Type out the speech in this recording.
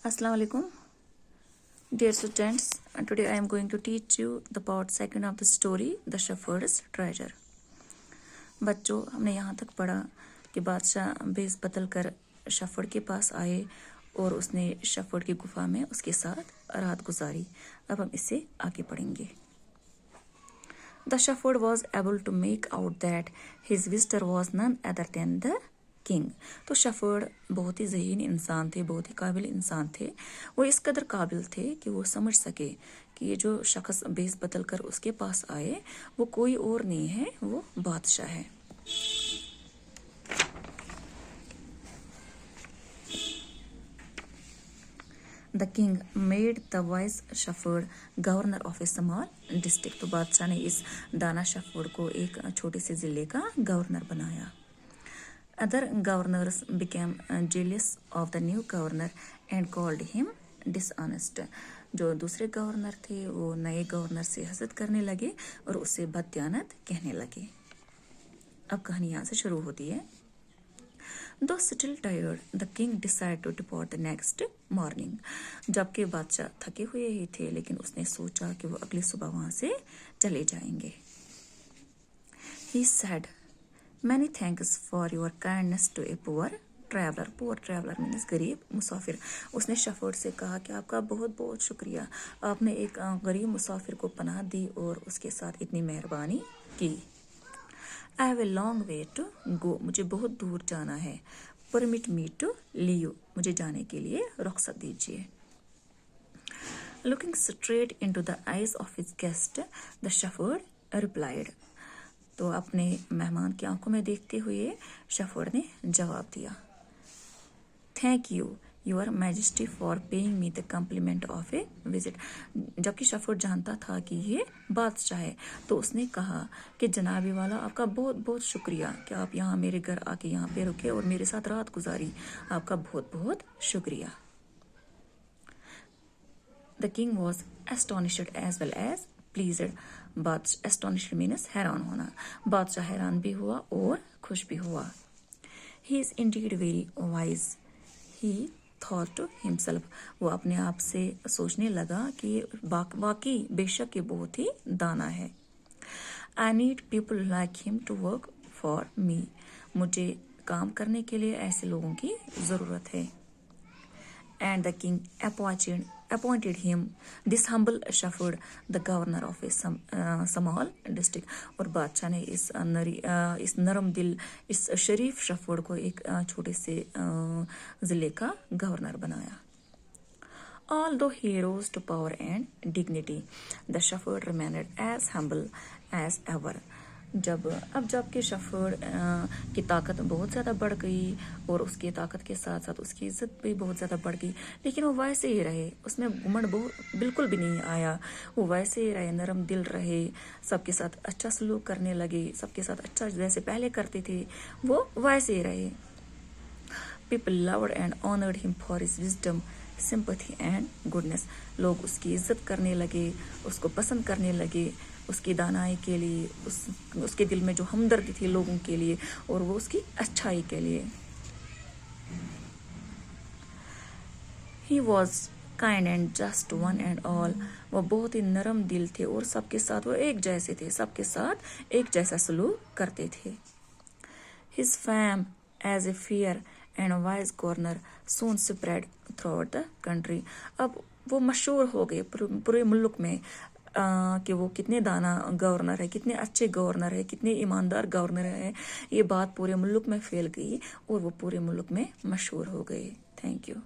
Assalamu alaikum, dear students. Today I am going to teach you the part second of the story, The Shepherd's Treasure. बच्चों, हमने यहाँ तक पढ़ा कि बादशाह भेस बदल कर शेफर्ड के पास आए और उसने शेफर्ड की गुफा में उसके साथ रात गुजारी. अब हम इससे आगे पढ़ेंगे. The shepherd was able to make out that his visitor was none other than the king. तो शेफर्ड बहुत ही ज़हीन इंसान थे, बहुत ही काबिल इंसान थे. वो इस कदर काबिल थे कि वो समझ सके कि ये जो शख्स भेस बदल कर उसके पास आए वो कोई और नहीं है, वो बादशाह है. The king made the vice shepherd governor of A small district. तो बादशाह ने इस दाना शेफर्ड को एक छोटे से ज़िले का गवर्नर बनाया. Other governors became jealous of the new governor and called him dishonest. जो दूसरे गवर्नर थे वो नए गवर्नर से हसद करने लगे और उसे बददियानत कहने लगे. अब कहानी यहाँ से शुरू होती है. Though still tired, the king decided to depart the next morning. जबकि बादशाह थके हुए ही थे लेकिन उसने सोचा कि वो अगली सुबह वहां से चले जाएंगे. He said, Many thanks for your kindness to a poor traveler. Poor traveler means गरीब मुसाफिर. उसने शेफर्ड से कहा कि आपका बहुत बहुत शुक्रिया, आपने एक गरीब मुसाफिर को पनाह दी और उसके साथ इतनी मेहरबानी की. I have a long way to go. मुझे बहुत दूर जाना है. Permit me to leave. मुझे जाने के लिए रुखसत दीजिए. Looking straight into the eyes of his guest, the shepherd replied. तो अपने मेहमान की आंखों में देखते हुए शेफर्ड ने जवाब दिया, thank you your majesty for paying me the complement of A visit. जबकि शेफर्ड जानता था कि ये बादशाह है तो उसने कहा कि जनाबी वाला आपका बहुत बहुत शुक्रिया कि आप यहाँ मेरे घर आके यहाँ पे रुके और मेरे साथ रात गुजारी. आपका बहुत बहुत शुक्रिया. The king was astonished as well as pleased. Astonished means हैरान होना. बादशाह हैरान भी हुआ और खुश भी हुआ. He is indeed very wise he thought to himself. वो अपने आप से सोचने लगा कि वाकई बेशक ये बहुत ही दाना है. I need people like him to work for me. मुझे काम करने के लिए ऐसे लोगों की ज़रूरत है. And the king appointed him, this humble shepherd, the governor of a small district. और बादशाह ने इस नरम दिल, इस शरीफ शेफर्ड को एक छोटे से ज़िले का गवर्नर बनाया. Although he rose to power and dignity, the shepherd remained as humble as ever. जबकि शेफर्ड की ताकत बहुत ज़्यादा बढ़ गई और उसकी ताकत के साथ साथ उसकी इज्जत भी बहुत ज़्यादा बढ़ गई, लेकिन वो वैसे ही रहे. उसमें घमंड बिल्कुल भी नहीं आया. वो वैसे ही रहे, नरम दिल रहे, सबके साथ अच्छा सलूक करने लगे, सबके साथ अच्छा जैसे पहले करते थे वो वैसे ही रहे. People loved and honored him for his wisdom, sympathy and goodness. लोग उसकी इज्जत करने लगे, उसको पसंद करने लगे उसकी दानाई के लिए, उसके दिल में जो हमदर्दी थी लोगों के लिए और वो उसकी अच्छाई के लिए. He was kind and just one and all. वो बहुत ही नरम दिल थे और सबके साथ वो एक जैसे थे, सबके साथ एक जैसा सलूक करते थे. His fame as a fair and wise governor soon spread throughout the country. अब वो मशहूर हो गए पूरे मुल्क में कि वो कितने दाना गवर्नर है, कितने अच्छे गवर्नर है, कितने ईमानदार गवर्नर है. ये बात पूरे मुल्क में फैल गई और वो पूरे मुल्क में मशहूर हो गए. Thank you.